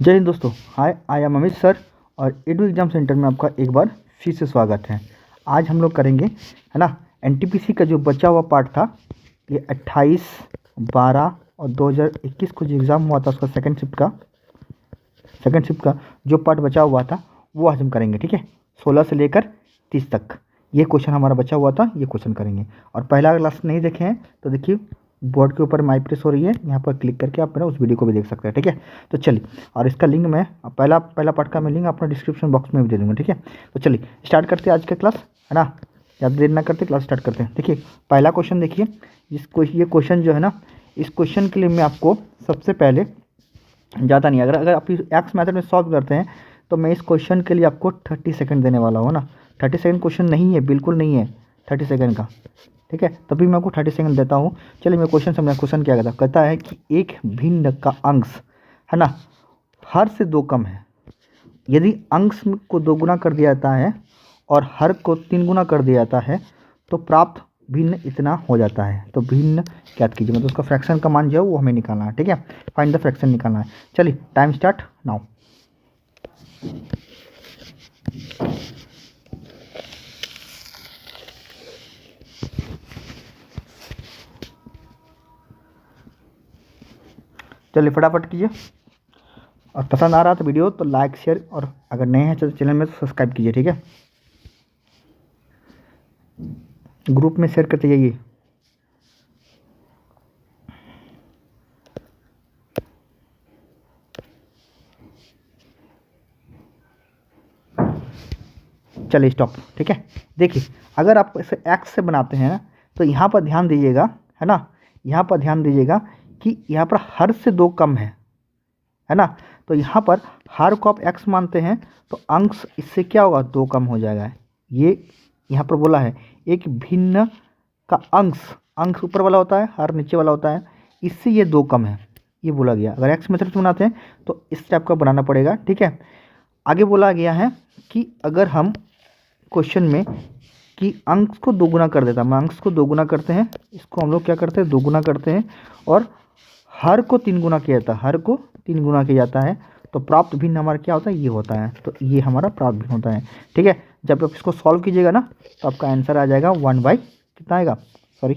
जय हिंद दोस्तों। हाय, I am Amit sir और एडू एग्जाम सेंटर में आपका एक बार फिर से स्वागत है। आज हम लोग करेंगे, है ना, एनटीपीसी का जो बचा हुआ पार्ट था, ये 28, 12 और 2021 को जो एग्ज़ाम हुआ था उसका सेकंड शिफ्ट का जो पार्ट बचा हुआ था वो आज हम करेंगे। ठीक है, 16 से लेकर 30 तक ये क्वेश्चन हमारा बचा हुआ था, ये क्वेश्चन करेंगे। और पहला क्लास नहीं देखे हैं तो देखिए बोर्ड के ऊपर माई प्रेस हो रही है, यहाँ पर क्लिक करके आप मेरा उस वीडियो को भी देख सकते हैं। ठीक है, तो चलिए, और इसका लिंक मैं पहला पार्ट का मैं लिंक अपना डिस्क्रिप्शन बॉक्स में भी दे दूँगा। ठीक है, तो चलिए स्टार्ट करते हैं आज का क्लास, है ना। ज़्यादा देर ना करते क्लास स्टार्ट करते हैं। देखिए पहला क्वेश्चन देखिए, ये क्वेश्चन जो है ना, इस क्वेश्चन के लिए मैं आपको सबसे पहले ज़्यादा नहीं, अगर आप एक्स मेथड में सॉल्व करते हैं तो मैं इस क्वेश्चन के लिए आपको 30 सेकंड देने वाला हूँ ना। 30 सेकंड क्वेश्चन नहीं है, बिल्कुल नहीं है 30 सेकंड का। ठीक है, तभी मैं आपको 30 सेकंड देता हूँ। चलिए मैं क्वेश्चन समझा। क्वेश्चन क्या कहता है कि एक भिन्न का अंश, है ना, हर से 2 कम है। यदि अंश को 2 गुना कर दिया जाता है और हर को 3 गुना कर दिया जाता है तो प्राप्त भिन्न इतना हो जाता है। तो भिन्न ज्ञात कीजिए, मतलब उसका फ्रैक्शन का मान जो है वो हमें निकालना है। ठीक है, फाइंड द फ्रैक्शन निकालना है। चलिए टाइम स्टार्ट नाउ। चलिए फटाफट कीजिए, और पसंद आ रहा तो वीडियो तो लाइक शेयर, और अगर नए हैं तो चैनल में तो सब्सक्राइब कीजिए। ठीक है, ग्रुप में शेयर करते जाइए। चलिए स्टॉप। ठीक है, देखिए अगर आप इसे एक्स से बनाते हैं तो यहाँ पर ध्यान दीजिएगा, है ना, यहाँ पर ध्यान दीजिएगा कि यहाँ पर हर से 2 कम है ना। तो यहाँ पर हर को आप एक्स मानते हैं तो अंश इससे क्या होगा, 2 कम हो जाएगा। ये यहाँ पर बोला है एक भिन्न का अंश ऊपर वाला होता है, हर नीचे वाला होता है, इससे ये 2 कम है, ये बोला गया। अगर एक्स मेथड से बनाते हैं तो इस टाइप का बनाना पड़ेगा। ठीक है, आगे बोला गया है कि अगर हम क्वेश्चन में कि अंश को 2 गुना कर देता, हम अंश को 2 गुना करते हैं, इसको हम लोग क्या करते हैं 2 गुना करते हैं, और हर को 3 गुना किया जाता है, हर को 3 गुना किया जाता है, तो प्राप्त भिन्न हमारा क्या होता है, ये होता है। तो ये हमारा प्राप्त भिन्न होता है। ठीक है, जब आप इसको सॉल्व कीजिएगा ना तो आपका आंसर आ जाएगा 1/, कितना आएगा, सॉरी,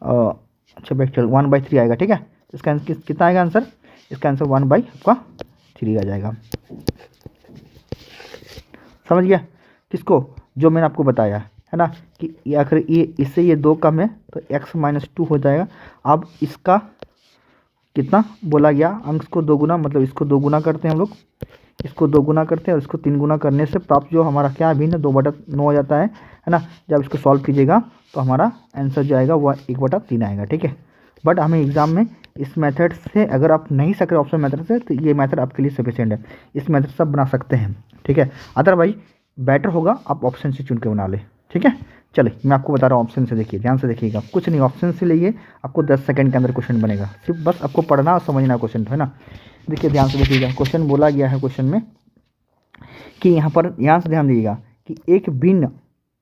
अच्छा बैक्चुअल 1/3 आएगा। ठीक है, तो इसका आंसर कितना आएगा आंसर, इसका आंसर 1/3 आ जाएगा। समझ गया किसको, जो मैंने आपको बताया, है ना, कि ये आखिर ये इससे ये 2 कम है तो x-2 हो जाएगा। अब इसका कितना बोला गया, अंश को 2 गुना, मतलब इसको 2 गुना करते हैं हम लोग, इसको 2 गुना करते हैं और इसको 3 गुना करने से प्राप्त जो हमारा क्या है भिन्न 2/9 हो जाता है ना। जब इसको सॉल्व कीजिएगा तो हमारा आंसर जो आएगा वह 1/3 आएगा। ठीक है, बट हमें एग्जाम में इस मेथड से, अगर आप नहीं सके ऑप्शन मेथड से, तो ये मेथड आपके लिए सफिशिएंट है। इस मेथड से आप बना सकते हैं। ठीक है, अदरवाइज बेटर होगा आप ऑप्शन से चुन के बना ले। ठीक है, चलिए मैं आपको बता रहा हूँ ऑप्शन से, देखिए ध्यान से देखिएगा, कुछ नहीं, ऑप्शन से लिए आपको 10 सेकंड के अंदर क्वेश्चन बनेगा। सिर्फ बस आपको पढ़ना और समझना क्वेश्चन, है ना। देखिए ध्यान से देखिएगा, क्वेश्चन बोला गया है क्वेश्चन में कि यहाँ पर ध्यान से ध्यान दीजिएगा कि एक भिन्न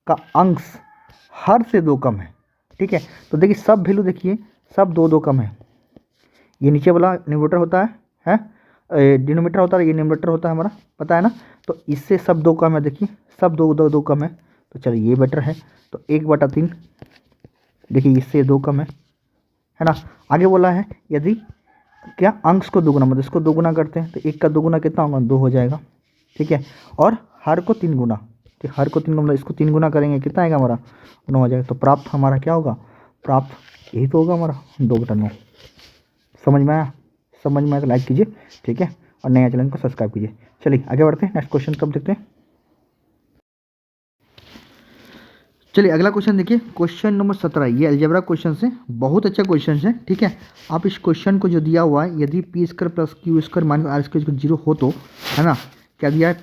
का अंश हर से 2 कम है। ठीक है, तो देखिए सब वैल्यू देखिए, सब 2 कम है। ये नीचे वाला न्यूमरेटर होता है डिनोमीटर होता है, ये न्यूमरेटर होता है हमारा, पता है ना। तो इससे सब 2 कम है, देखिए सब 2 कम है, तो चलिए ये बेटर है। तो 1/3, देखिए इससे 2 कम है ना। आगे बोला है यदि क्या अंश को 2 गुना, मतलब इसको 2 गुना करते हैं तो 1 का 2 गुना कितना होगा, 2 हो जाएगा। ठीक है, और हर को 3 गुना, तो हर को 3 गुना, मतलब इसको 3 गुना करेंगे कितना आएगा हमारा, 9 हो जाएगा। तो प्राप्त हमारा क्या होगा, प्राप्त यही तो होगा हमारा 2/9। समझ में आया, समझ में आया तो लाइक कीजिए। ठीक है, और नया चैनल को सब्सक्राइब कीजिए। चलिए आगे बढ़ते हैं, नेक्स्ट क्वेश्चन कब देखते हैं। चलिए अगला क्वेश्चन देखिए, क्वेश्चन नंबर 17, ये अलजेब्रा क्वेश्चन है, बहुत अच्छा क्वेश्चन है। ठीक है, आप इस क्वेश्चन को जो दिया हुआ है, यदि p² + q² - r² 0 हो तो, है ना, क्या दिया है,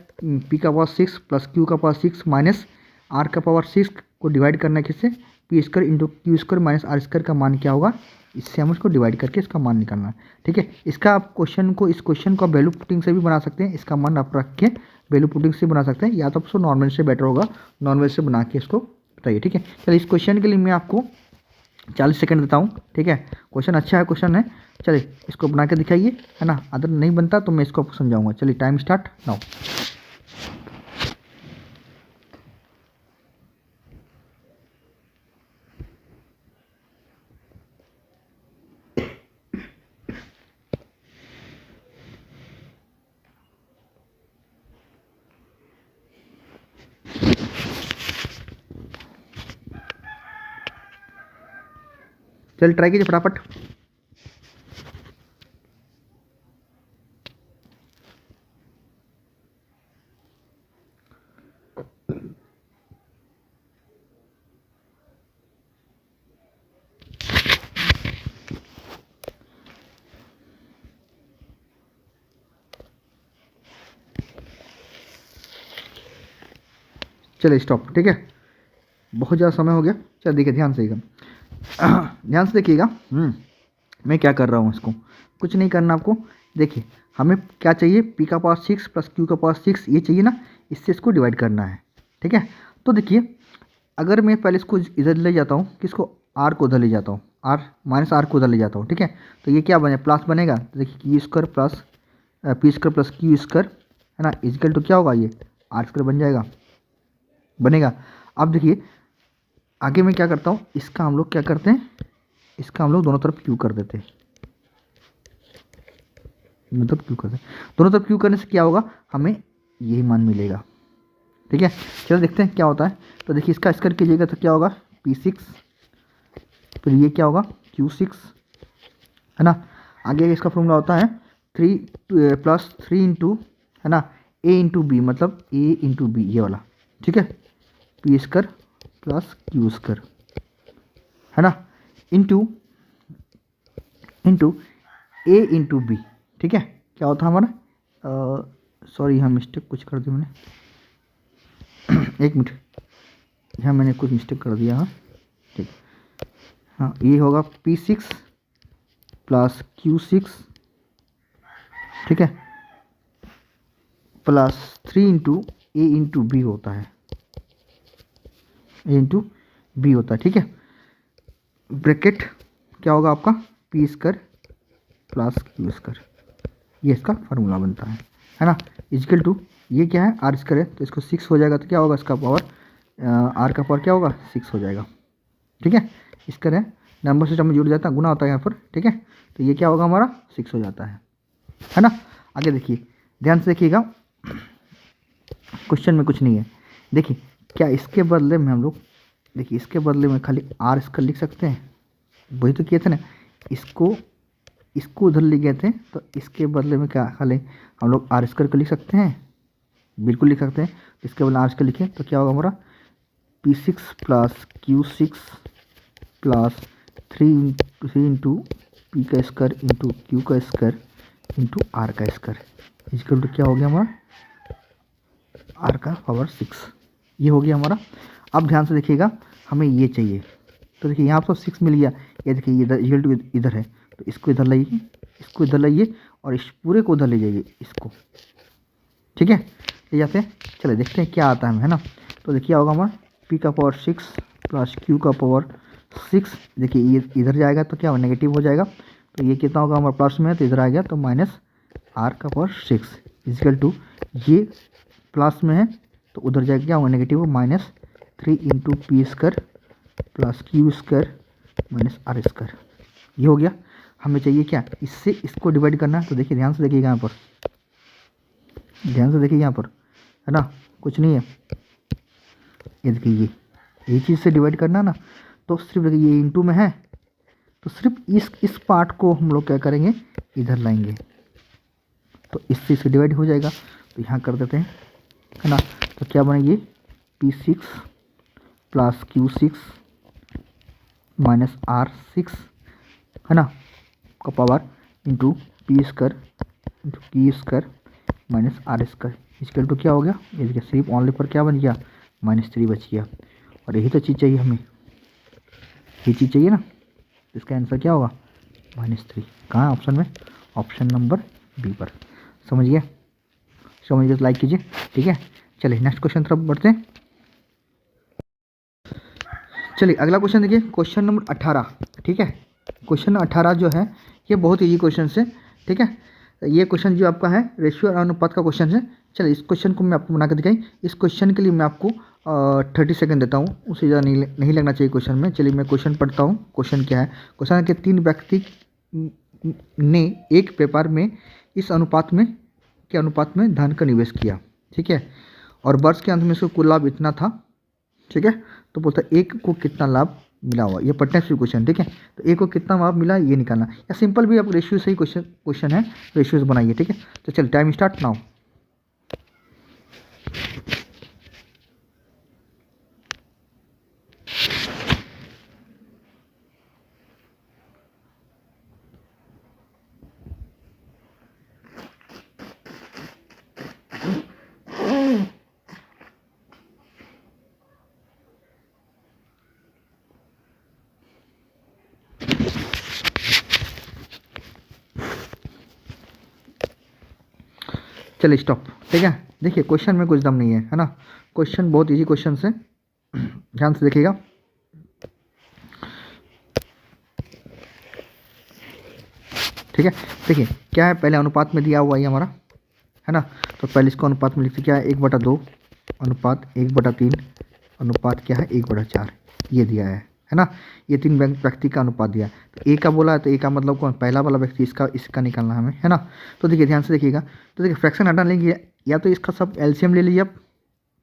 p का पावर 6 + q का पावर 6 माइनस r का पावर 6 को डिवाइड करना है किससे, p² × q² - r² का मान क्या होगा, इससे हम उसको डिवाइड करके इसका मान निकालना है। ठीक है, इसका आप क्वेश्चन को, इस क्वेश्चन को वैल्यू पुटिंग से भी बना सकते हैं, इसका मान आप रख के वैल्यू पुटिंग से बना सकते हैं, या तो आपको नॉर्मल से बेटर होगा, नॉर्मल से बना के इसको बताइए। ठीक है, चलिए इस क्वेश्चन के लिए मैं आपको 40 सेकंड देता हूँ, ठीक है। क्वेश्चन अच्छा है, क्वेश्चन है, चलिए इसको बना के दिखाइए, है ना। अगर नहीं बनता तो मैं इसको आपको समझाऊंगा। चलिए टाइम स्टार्ट नाउ। चलिए ट्राई कीजिए फटाफट। चलिए स्टॉप, ठीक है, बहुत ज़्यादा समय हो गया। चल देखिए ध्यान से ध्यान से देखिएगा। मैं क्या कर रहा हूँ, इसको कुछ नहीं करना आपको। देखिए हमें क्या चाहिए, पी का पावर 6 प्लस क्यू का पावर 6 ये चाहिए ना, इससे इसको डिवाइड करना है, ठीक है। तो देखिए अगर मैं पहले इसको इधर ले जाता हूँ, किसको, आर को उधर ले जाता हूँ, आर माइनस आर को उधर ले जाता हूँ, ठीक है। तो ये क्या बने, प्लस बनेगा। तो देखिए Q square plus P square plus Q square, है ना, इजकल टू क्या होगा, ये आर स्क्वायर बन जाएगा, बनेगा। अब देखिए आगे मैं क्या करता हूँ, इसका हम लोग क्या करते हैं, इसका हम लोग दोनों तरफ क्यू कर देते हैं, मतलब क्यू करते हैं। दोनों तरफ क्यू करने से क्या होगा, हमें यही मान मिलेगा, ठीक है। चलो देखते हैं क्या होता है। तो देखिए इसका स्क्वायर कीजिएगा तो क्या होगा, P6, फिर ये क्या होगा Q6, है ना। आगे इसका फॉर्मूला होता है 3 प्लस 3 इंटू, है ना, A इंटू बी, मतलब A इंटू बी ये वाला, ठीक है, P square plus Q square, है ना, into into A into B, ठीक है। क्या होता है हमारा, सॉरी यहाँ मिस्टेक कुछ कर दी मैंने, एक मिनट, यहाँ मैंने कुछ मिस्टेक कर दिया, हाँ ठीक, हाँ ये होगा P6 प्लस Q6, ठीक है, plus 3 into A into B होता है, ए इंटू बी होता है, ठीक है। ब्रैकेट क्या होगा आपका, P square plus Q square, ये इसका फार्मूला बनता है ना। इजकल टू ये क्या है, आर स्क्वायर है, तो इसको 6 हो जाएगा, तो क्या होगा इसका पावर, आर का पावर क्या होगा 6 हो जाएगा, ठीक है। स्क्वायर है, नंबर सिस्टम में जुड़ जाता है, गुना होता है यहाँ पर, ठीक है। तो ये क्या होगा हमारा 6 हो जाता है ना। आगे देखिए ध्यान से देखिएगा, क्वेश्चन में कुछ नहीं है। देखिए क्या इसके बदले में हम लोग, देखिए इसके बदले में खाली आर स्क्वायर लिख सकते हैं, वही तो किए थे ना, इसको इसको उधर ले गए थे, तो इसके बदले में क्या खाली हम लोग आर स्क्वायर को लिख सकते हैं, बिल्कुल लिख सकते हैं। तो इसके बदले आर स्क्वायर लिखें तो क्या होगा हमारा, P6 plus Q6 plus 3 into P का स्क्वायर इंटू क्यू का स्क्वायर इंटू आर का स्क्वायर, इक्वल टू क्या हो गया हमारा, आर का पावर 6, ये हो गया हमारा। अब ध्यान से देखिएगा, हमें ये चाहिए, तो देखिए यहाँ पर 6 मिल गया, ये देखिए ये इधर इक्वल टू इधर है, तो इसको इधर लाइए, इसको इधर लाइए, और इस पूरे को उधर ले जाइए, इसको, ठीक है, ले जाते हैं। चलिए देखते हैं क्या आता है, ना। तो देखिए होगा हमारा पी का पावर 6 प्लस क्यू का पावर 6, देखिए ये इधर जाएगा तो क्या नेगेटिव हो जाएगा, तो ये कितना होगा हमारा प्लस में, तो इधर आ गया तो माइनस आर का पावर 6 इजिकल टू, ये प्लस में है तो उधर जाएगा क्या होगा negative, minus 3 into P square plus Q square minus R square, ये हो गया। हमें चाहिए क्या, इससे इसको डिवाइड करना है, तो देखिए ध्यान से देखिएगा यहाँ पर, ध्यान से देखिए यहाँ पर, है ना, कुछ नहीं है, ये देखिए ये चीज़ से डिवाइड करना ना, तो सिर्फ देखिए ये इंटू में है, तो सिर्फ इस पार्ट को हम लोग क्या करेंगे, इधर लाएंगे, तो इससे इसे डिवाइड हो जाएगा, तो यहाँ कर देते हैं, है ना। तो क्या बनेगी, P6 plus Q6 minus R6, है ना, का power into P square into Q square minus R square, इसके टू क्या हो गया, ये देखिए सिर्फ ऑनली पर क्या बन गया, -3 बच गया। और यही तो चीज़ चाहिए हमें, ये चीज़ चाहिए ना, इसका आंसर क्या होगा -3, कहाँ है ऑप्शन में, ऑप्शन नंबर बी पर। समझ गया, समझ गया तो लाइक कीजिए, ठीक है। चलिए नेक्स्ट क्वेश्चन तरफ बढ़ते हैं। चलिए अगला क्वेश्चन देखिए, क्वेश्चन नंबर 18। ठीक है, क्वेश्चन 18 जो है ये बहुत ईजी क्वेश्चन है। ठीक है, ये क्वेश्चन जो आपका है रेशियो और अनुपात का क्वेश्चन है। चलिए इस क्वेश्चन को मैं आपको बना कर दिखाई। इस क्वेश्चन के लिए मैं आपको 30 सेकंड देता हूँ, उससे ज़्यादा नहीं लगना चाहिए क्वेश्चन में। चलिए मैं क्वेश्चन पढ़ता हूँ। क्वेश्चन क्या है? क्वेश्चन है कि 3 व्यक्ति ने एक व्यापार में इस अनुपात में के अनुपात में धन का निवेश किया। ठीक है, और वर्ष के अंत में उसको कुल लाभ इतना था। ठीक है, तो बोलता है एक को कितना लाभ मिला हुआ, ये पार्टनरशिप क्वेश्चन। ठीक है, तो एक को कितना लाभ मिला ये निकालना, या सिंपल भी आप रेशियो से ही क्वेश्चन है, रेशियोज बनाइए। ठीक है, तो चल टाइम स्टार्ट नाउ। चलिए स्टॉप। ठीक है, देखिए क्वेश्चन में कुछ दम नहीं है ना। क्वेश्चन बहुत इजी क्वेश्चन है, ध्यान से देखिएगा। ठीक है, देखिए क्या है, पहले अनुपात में दिया हुआ ये हमारा है ना, तो पहले इसको अनुपात में लिखते क्या है, 1/2 अनुपात 1/3 अनुपात क्या है 1/4, ये दिया है ना। ये 3 व्यक्ति का अनुपात दिया है। तो ए का बोला है, तो ए का मतलब कौन, पहला वाला व्यक्ति, इसका निकालना हमें है ना। तो देखिए ध्यान से देखिएगा, तो देखिए फ्रैक्शन हटा लेंगे, या तो इसका सब एलसीएम ले लीजिए आप,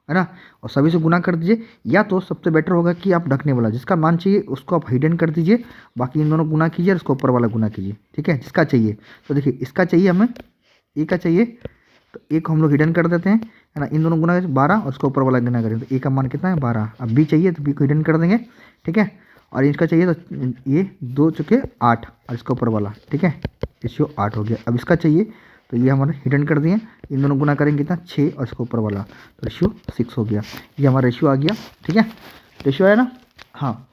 है ना, और सभी से गुना कर दीजिए, या तो सबसे बेटर होगा कि आप ढकने वाला जिसका मान चाहिए उसको आप हिडन कर दीजिए, बाकी इन दोनों गुना कीजिए और उसको ऊपर वाला गुना कीजिए। ठीक है, जिसका चाहिए, तो देखिए इसका चाहिए हमें, ए का चाहिए, तो ए को हम लोग हिडन कर देते हैं, है ना, इन दोनों गुना 12 और उसको ऊपर वाला गुना करें, तो ए का मान कितना है 12। अब बी चाहिए तो बी को हिडन कर देंगे। ठीक है, और इसका चाहिए तो ये 2 चुके 8 और इसका ऊपर वाला। ठीक है, रेशियो 8 हो गया। अब इसका चाहिए तो ये हमारे हिडन कर दिए, इन दोनों गुना करेंगे कितना 6 और इसका ऊपर वाला, तो रेशियो 6 हो गया। ये हमारा रेशियो आ गया। ठीक है, रेशियो आया ना। हाँ,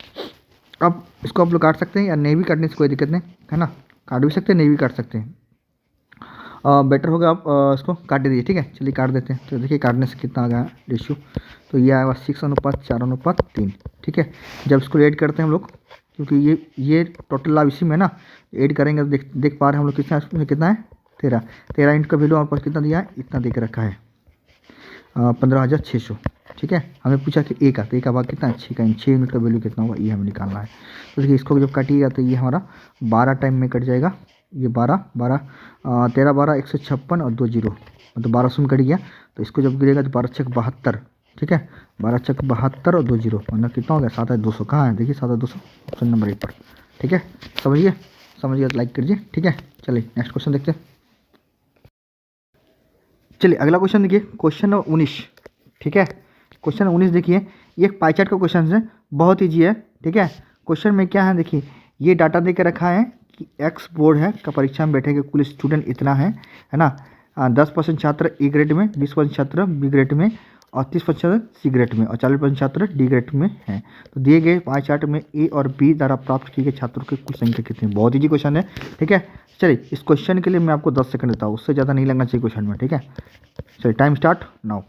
अब इसको आप लोग काट सकते हैं या नहीं भी काटने से कोई दिक्कत नहीं है ना, काट भी सकते हैं नहीं भी काट सकते हैं। बेटर होगा आप इसको काट दीजिए। ठीक है, चलिए काट देते हैं। तो देखिए काटने से कितना आ गया रेशियो, तो ये आएगा 6:4:3। ठीक है, जब इसको ऐड करते हैं हम लोग, क्योंकि ये टोटल लाभ इसी में ना, ऐड करेंगे तो देख पा रहे हैं हम लोग कितना है 13 इंट का वैल्यू हमारे पास कितना दिया है, इतना दे के रखा है 15,600। ठीक है, हमें पूछा कि ए का, तो ए का भाग कितना है 6 का, 6 यूनिट का वैल्यू कितना होगा ये हमें निकालना है। तो देखिए इसको जब काटिएगा तो ये हमारा 12 टाइम में कट जाएगा। ये 13 12 156 और 2 जीरो, मतलब 12 शून्य कट गया। तो इसको जब गिरेगा तो 12 छक 72। ठीक है, 12 छक 72 और 2 जीरो, मतलब कितना हो गया 7,200। कहाँ है देखिए 7,200, ऑप्शन नंबर 1 पर। ठीक है, समझिए तो लाइक कीजिए। ठीक है, चलिए नेक्स्ट क्वेश्चन देखते हैं। चलिए अगला क्वेश्चन देखिए, क्वेश्चन नंबर 19। ठीक है, क्वेश्चन 19 देखिए, ये एक पाई चार्ट का क्वेश्चन है, बहुत ईजी है। ठीक है, क्वेश्चन में क्या है देखिए, ये डाटा दे के रखा है कि एक्स बोर्ड है का परीक्षा में बैठेगा कुल स्टूडेंट इतना है ना। 10% छात्र ए ग्रेड में, 20% छात्र बी ग्रेड में और 30% सी ग्रेड में और 40% छात्र डी ग्रेड में हैं। तो दिए गए पाई चार्ट में ए और बी द्वारा प्राप्त किए गए छात्रों की कुल संख्या कितनी। बहुत ईजी क्वेश्चन है। ठीक है, चलिए इस क्वेश्चन के लिए मैं आपको 10 सेकंड देता हूँ, उससे ज़्यादा नहीं लगना चाहिए क्वेश्चन में। ठीक है, चलिए टाइम स्टार्ट नाउ।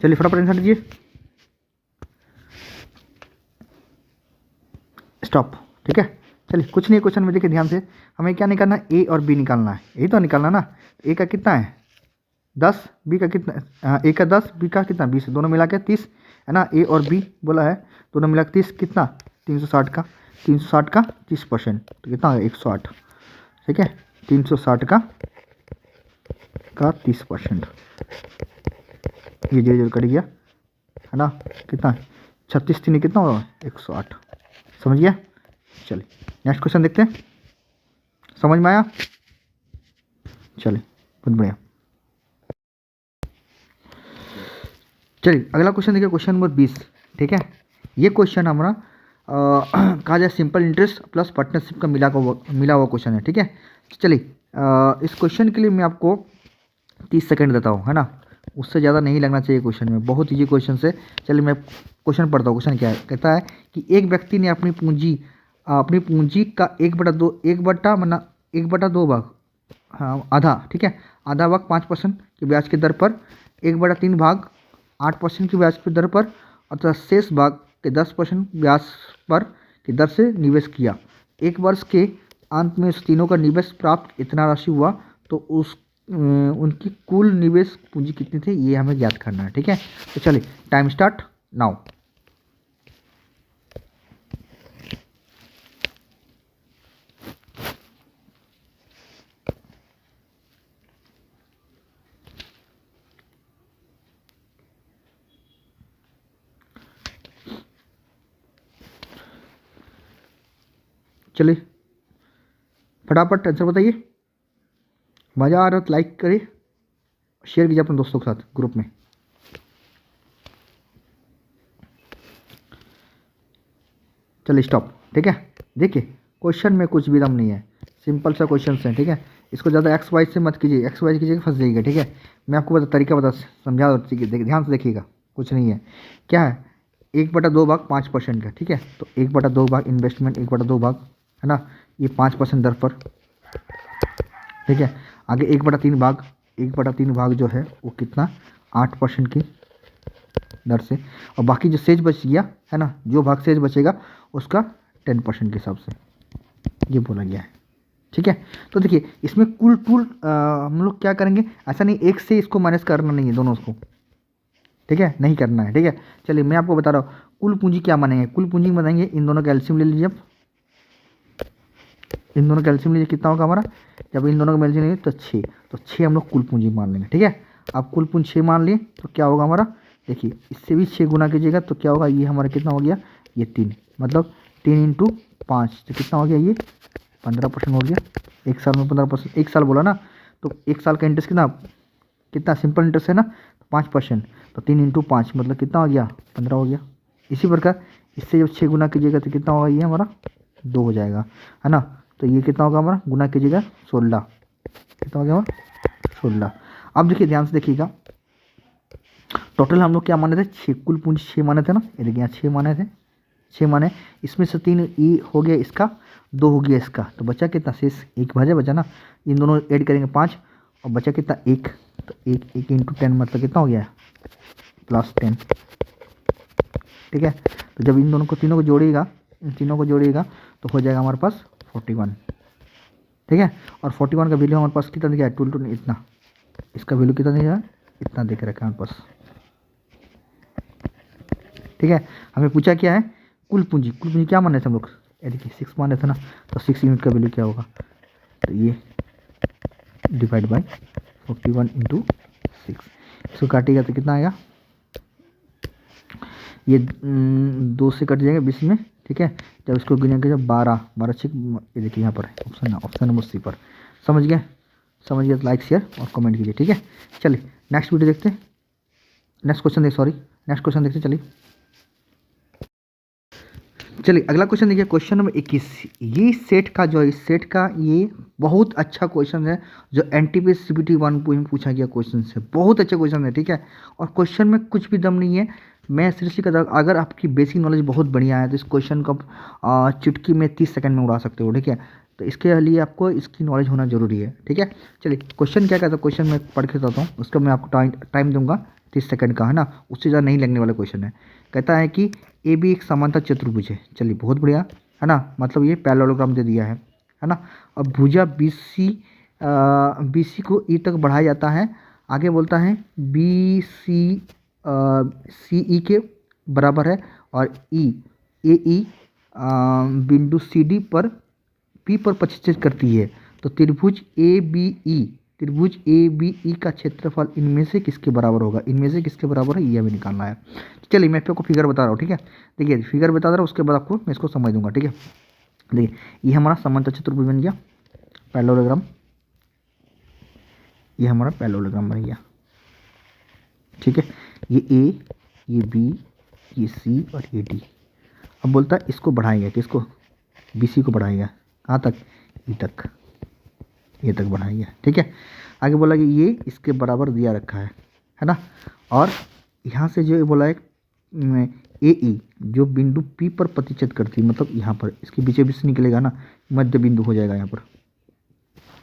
चलिए फटाफट आंसर दीजिए। स्टॉप। ठीक है, चलिए कुछ नहीं क्वेश्चन में देखिए ध्यान से, हमें क्या निकालना है, ए और बी निकालना है, यही तो निकालना ना। ए का कितना है 10, बी का कितना, ए का 10 बी का कितना 20, दोनों मिला के 30 है ना। ए और बी बोला है, दोनों मिला के 30 कितना 360 का 30% तो कितना होगा 108। ठीक है, 360 का 30%, ये जो कट गया है ना, कितना 36 3 कितना होगा 108। समझ गया। चलिए नेक्स्ट क्वेश्चन देखते हैं, समझ में आया। चलिए बहुत बढ़िया। चलिए अगला क्वेश्चन देखिए, क्वेश्चन नंबर 20। ठीक है, ये क्वेश्चन हमारा कहा जाए सिंपल इंटरेस्ट प्लस पार्टनरशिप का मिला हुआ क्वेश्चन है। ठीक है, चलिए इस क्वेश्चन के लिए मैं आपको 30 सेकंड देता हूँ, है ना, उससे ज़्यादा नहीं लगना चाहिए क्वेश्चन में, बहुत ईजी क्वेश्चन से। चलिए मैं क्वेश्चन पढ़ता हूँ। क्वेश्चन क्या है, कहता है कि एक व्यक्ति ने अपनी पूंजी का 1/2 1 बटा 1/2 भाग, हाँ आधा, ठीक है, आधा भाग 5% की ब्याज की दर पर, 1/3 भाग 8% की ब्याज की दर पर, अर्थात शेष भाग के 10% ब्याज पर की दर से निवेश किया। एक वर्ष के अंत में उस तीनों का निवेश प्राप्त इतना राशि हुआ, तो उनकी कुल निवेश पूंजी कितनी थी, ये हमें ज्ञात करना है। ठीक है, तो चलिए टाइम स्टार्ट नाउ। चलिए फटाफट आंसर बताइए। मज़ा आ रहा तो लाइक करिए, शेयर कीजिए अपने दोस्तों के साथ ग्रुप में। चलिए स्टॉप। ठीक है, देखिए क्वेश्चन में कुछ भी दम नहीं है, सिंपल सा क्वेश्चन है। ठीक है, इसको ज़्यादा एक्स वाई से मत कीजिए, एक्स वाई कीजिएगा फंस जाइएगा। ठीक है, मैं आपको तरीका बता समझा और ध्यान से देखिएगा, कुछ नहीं है। क्या है, 1/2 भाग 5% का। ठीक है, तो 1/2 भाग इन्वेस्टमेंट, 1/2 भाग है ना, ये 5% दर पर। ठीक है, आगे 1/3 भाग, 1/3 भाग जो है वो कितना, 8% की दर से, और बाकी जो शेष बच गया है ना, जो भाग शेष बचेगा उसका 10% के हिसाब से ये बोला गया है। ठीक है, तो देखिए इसमें कुल हम लोग क्या करेंगे, ऐसा नहीं एक से इसको माइनस करना नहीं है दोनों को। ठीक है, नहीं करना है। ठीक है, चलिए मैं आपको बता रहा हूँ कुल पूंजी क्या मानेंगे। कुल पूंजी बनाएंगे, इन दोनों का एलसीएम ले लीजिए। अब इन दोनों का एलसीएम लीजिए, कितना होगा हमारा, जब इन दोनों का एलसीएम लेंगे तो 6, तो 6 हम लोग कुल पूंजी मान लेंगे। ठीक है, अब कुल पूंजी 6 मान लिए तो क्या होगा हमारा, देखिए इससे भी 6 गुना कीजिएगा तो क्या होगा, ये हमारा कितना हो गया, ये 3, मतलब 3 × 5 तो कितना हो गया, ये 15% हो गया। एक साल में 15%, एक साल बोला ना, तो एक साल का इंटरेस्ट कितना, कितना सिंपल इंटरेस्ट है ना, 5%, तो 3 × 5 मतलब कितना हो गया, 15 हो गया। इसी प्रकार इससे जब 6 गुना कीजिएगा तो कितना होगा, ये हमारा 2 हो जाएगा, है ना। तो ये कितना होगा हमारा, गुना कीजिएगा 16, कितना हो गया हमारा 16। अब देखिए ध्यान से देखिएगा, टोटल हम लोग क्या माने थे, 6, कुल पूंजी 6 माने थे ना, ये देखिए यहाँ 6 माने थे, 6 माने, इसमें से 3 ई हो गया इसका, 2 हो गया इसका, तो बचा कितना, शेष 1 भाजा बचा ना, इन दोनों ऐड करेंगे 5, और बचा कितना 1, तो 1 × 10 मतलब कितना हो गया, +10। ठीक है, तो जब इन दोनों को तीनों को जोड़िएगा, इन तीनों को जोड़िएगा तो हो जाएगा हमारे पास 41। ठीक है, और 41 का वैल्यू हमारे पास कितना दिया है, 2 इतना, इसका वैल्यू कितना दिया है, इतना देख रखा है हमारे पास। ठीक है, हमें पूछा क्या है, कुल पूंजी। कुल पूंजी क्या माने थे हम लोग, देखिए 6 माने थे ना, तो 6 यूनिट का वैल्यू क्या होगा, तो ये डिवाइड बाय 41 × 6, इसको काटिएगा तो कितना आएगा, ये 2 से कट जाएगा 20 में। ठीक है, जब इसको गिनेंगे जब 12 12 6, ये देखिए यहाँ पर ऑप्शन नंबर सी पर। समझ गए, समझ गए तो लाइक शेयर और कमेंट कीजिए। ठीक है, चलिए नेक्स्ट वीडियो देखते हैं, नेक्स्ट क्वेश्चन नेक्स्ट क्वेश्चन देखते चलिए। चलिए अगला क्वेश्चन देखिए, क्वेश्चन नंबर 21। ये सेट का जो है, इस सेट का ये बहुत अच्छा क्वेश्चन है, जो एनटीपीसी सीपीटी 1 में पूछा गया क्वेश्चन से, बहुत अच्छा क्वेश्चन है। ठीक है, और क्वेश्चन में कुछ भी दम नहीं है, मैं सीरियसली कहता हूँ, अगर आपकी बेसिक नॉलेज बहुत बढ़िया है तो इस क्वेश्चन को आप चुटकी में 30 सेकंड में उड़ा सकते हो। ठीक है, तो इसके लिए आपको इसकी नॉलेज होना जरूरी है। ठीक है, चलिए क्वेश्चन क्या कहता है, क्वेश्चन मैं पढ़ के बताता हूँ, उसका मैं आपको टाइम दूंगा 30 सेकंड का, है ना, उससे ज़्यादा नहीं लगने वाला क्वेश्चन है। कहता है कि ए बी एक समांतर चतुर्भुज है। चलिए बहुत बढ़िया, है ना, मतलब ये पैरेललोग्राम दे दिया है ना। अब भुजा बी सी को ई तक बढ़ाया जाता है। आगे बोलता है बी सी ई के बराबर है, और ए ई बिंदु सी डी पर पी पर प्रतिच्छेद करती है। तो त्रिभुज ए बी ई का क्षेत्रफल इनमें से किसके बराबर होगा, इनमें से किसके बराबर है, ये हमें निकालना है। चलिए मैं आपको फिगर बता रहा हूँ। ठीक है, देखिए फिगर बता रहा हूँ, उसके बाद आपको मैं इसको समझ दूंगा। ठीक है, देखिए ये हमारा समांतर चतुर्भुज बन गया, पैरेललोग्राम, ये हमारा पैरेललोग्राम बन गया। ठीक है, ये ए, ये बी, ये सी और ये डी। अब बोलता है इसको बढ़ाएंगे, किसको, बी सी को बढ़ाएगा, कहाँ तक, ई तक, ये तक बढ़ाएंगे। ठीक है, आगे बोला कि ये इसके बराबर दिया रखा है ना, और यहाँ से जो बोला है ए ई जो बिंदु पी पर प्रतिच्छेद करती है, मतलब यहाँ पर इसके बीच बीच से निकलेगा ना, मध्य बिंदु हो जाएगा यहाँ पर।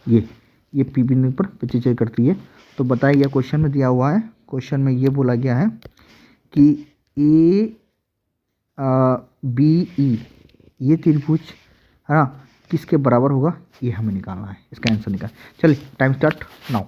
ये पी बिंदु पर प्रतिच्छेद करती है। तो बताया गया क्वेश्चन में दिया हुआ है, क्वेश्चन में ये बोला गया है कि ए बी ई ये त्रिभुज है ना किसके बराबर होगा, ये हमें निकालना है, इसका आंसर निकाल। चलिए time start now.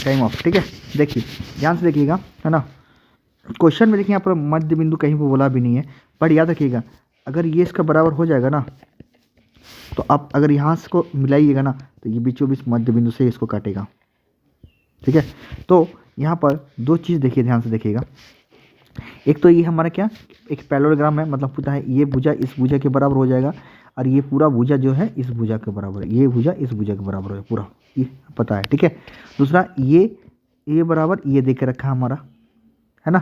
Time of. ठीक है, देखिए ध्यान से देखिएगा, है ना। क्वेश्चन में देखिए यहाँ पर मध्य बिंदु कहीं पर बोला भी नहीं है, पर याद रखिएगा अगर ये इसका बराबर हो जाएगा ना, तो आप अगर यहाँ से को मिलाइएगा ना, तो ये बीचों बीच मध्य बिंदु से इसको काटेगा। ठीक है, तो यहाँ पर दो चीज़ देखिए, ध्यान से देखिएगा। एक तो ये हमारा क्या, एक पैरेललोग्राम है, मतलब पूछा है ये भुजा इस भुजा के बराबर हो जाएगा, और ये पूरा भुजा जो है इस भुजा के बराबर है, ये भुजा इस भुजा के बराबर है, पूरा ये पता है। ठीक है, दूसरा ये बराबर ये दे के रखा है हमारा, है ना,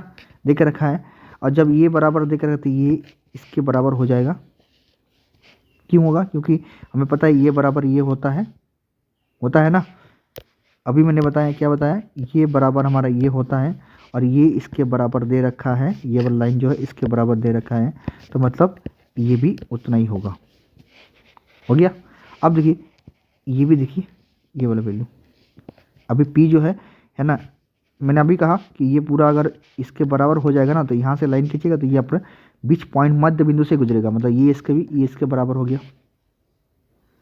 दे के रखा है, और जब ये बराबर दे के रखा तो ये इसके बराबर हो जाएगा। क्यों होगा, क्योंकि हमें पता है ये बराबर ये होता है ना। अभी मैंने बताया, क्या बताया, ये बराबर हमारा ये होता है, और ये इसके बराबर दे रखा है, ये वाला लाइन जो है इसके बराबर दे रखा है, तो मतलब ये भी उतना ही होगा। हो गया। अब देखिए ये भी देखिए, ये वाला वैल्यू अभी पी जो है ना, मैंने अभी कहा कि ये पूरा अगर इसके बराबर हो जाएगा ना, तो यहाँ से लाइन खींचेगा तो ये अपने बीच पॉइंट मध्य बिंदु से गुजरेगा, मतलब ये इसके बराबर हो गया,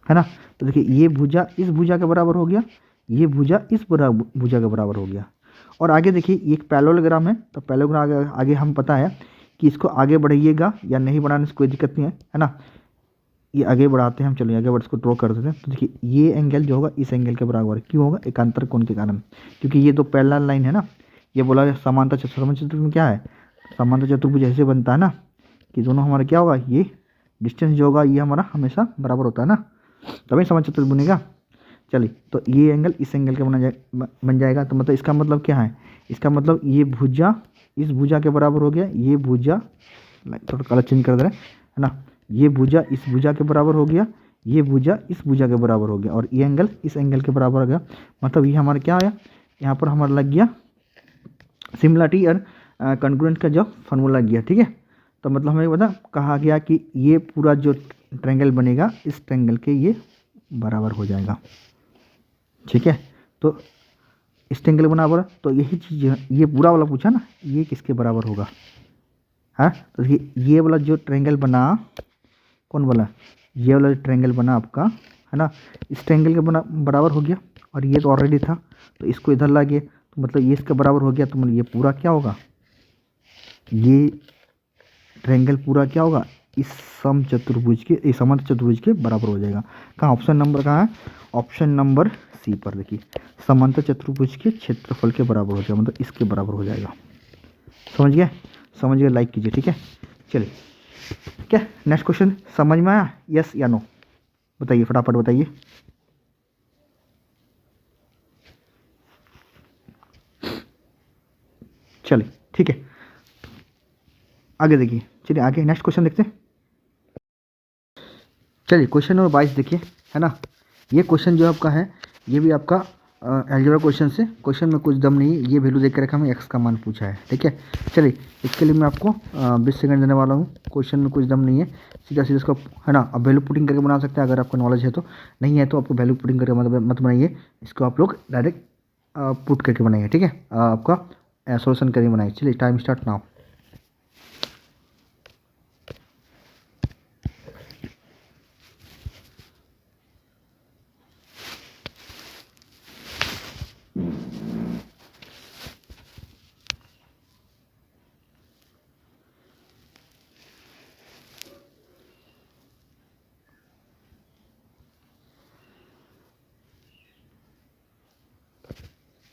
है ना। तो देखिए ये भुजा इस भुजा के बराबर हो गया, ये भुजा इस भुजा के बराबर हो गया। और आगे देखिए ये एक पैरेललोग्राम है, तो पैरेललोग्राम आगे हम पता है कि इसको आगे बढ़ाइएगा या नहीं बढ़ाने से कोई दिक्कत नहीं है ना। ये आगे बढ़ाते हैं हम, चलिए आगे बढ़ इसको ड्रॉ कर देते हैं। तो देखिए ये एंगल जो होगा इस एंगल के बराबर क्यों होगा, एकांतर कोण के कारण, क्योंकि ये दो पैरेलल लाइन है ना। ये बोला समांतर चतुर्भुज में क्या है, समांतर चतुर्भुज ऐसे बनता है ना कि दोनों हमारा क्या होगा, ये डिस्टेंस जो होगा ये हमारा हमेशा बराबर होता है ना, तभी समांतर चतुर्भुज बनेगा। चलिए तो ये एंगल इस एंगल के बन जाएगा, तो मतलब इसका मतलब क्या है, इसका मतलब ये भुजा इस भुजा के बराबर हो गया, ये भुजा थोड़ा कलर चेंज कर दे रहे है ना, ये भुजा इस भुजा के बराबर हो गया, ये भुजा इस भुजा के बराबर हो गया, और ये एंगल इस एंगल के बराबर हो गया। मतलब ये हमारा क्या आया, यहाँ पर हमारा लग गया सिमिलरिटी और कॉन्ग्रुएंट का जो फार्मूला लग गया। ठीक है, तो मतलब हमें पता कहा गया कि ये पूरा जो ट्रायंगल बनेगा इस ट्रायंगल के ये बराबर हो जाएगा। ठीक है, तो इस ट्रायंगल बराबर, तो यही चीज़ ये पूरा वाला पूछा ना, ये किसके बराबर होगा, हाँ। तो ये वाला जो ट्रायंगल बना, कौन वाला, ये वाला ट्रायंगल बना आपका, है ना, इस ट्रायंगल के बराबर हो गया, और ये तो ऑलरेडी था तो इसको इधर ला गया, तो मतलब ये इसके बराबर हो गया, तो मतलब ये पूरा क्या होगा, ये ट्रायंगल पूरा क्या होगा, इस समचतुर्भुज के, इस समांतर चतुर्भुज के बराबर हो जाएगा। कहाँ ऑप्शन नंबर कहाँ है, ऑप्शन नंबर सी पर देखिए, समांतर चतुर्भुज के क्षेत्रफल के बराबर हो जाएगा, मतलब इसके बराबर हो जाएगा। समझ गए, लाइक कीजिए। ठीक है, चलिए क्या नेक्स्ट क्वेश्चन समझ में आया, यस या नो, बताइए फटाफट बताइए। चलिए ठीक है, आगे देखिए, चलिए आगे नेक्स्ट क्वेश्चन देखते हैं। चलिए क्वेश्चन नंबर 22 देखिए, है ना। ये क्वेश्चन जो आपका है ये भी आपका अलजेब्रा क्वेश्चन से, क्वेश्चन में कुछ दम नहीं, ये वैल्यू देकर रखा, हमें एक्स का मान पूछा है। ठीक है, चलिए इसके लिए मैं आपको 20 सेकंड देने वाला हूँ। क्वेश्चन में कुछ दम नहीं है, सीधा सीधा इसको, है ना, अब वैल्यू पुटिंग करके बना सकते हैं अगर आपको नॉलेज है तो, नहीं है तो आपको वैल्यू पुटिंग करके मत बनाइए, इसको आप लोग डायरेक्ट पुट करके बनाइए। ठीक है, आपका सोल्यूशन करके बनाइए। चलिए टाइम स्टार्ट नाउ।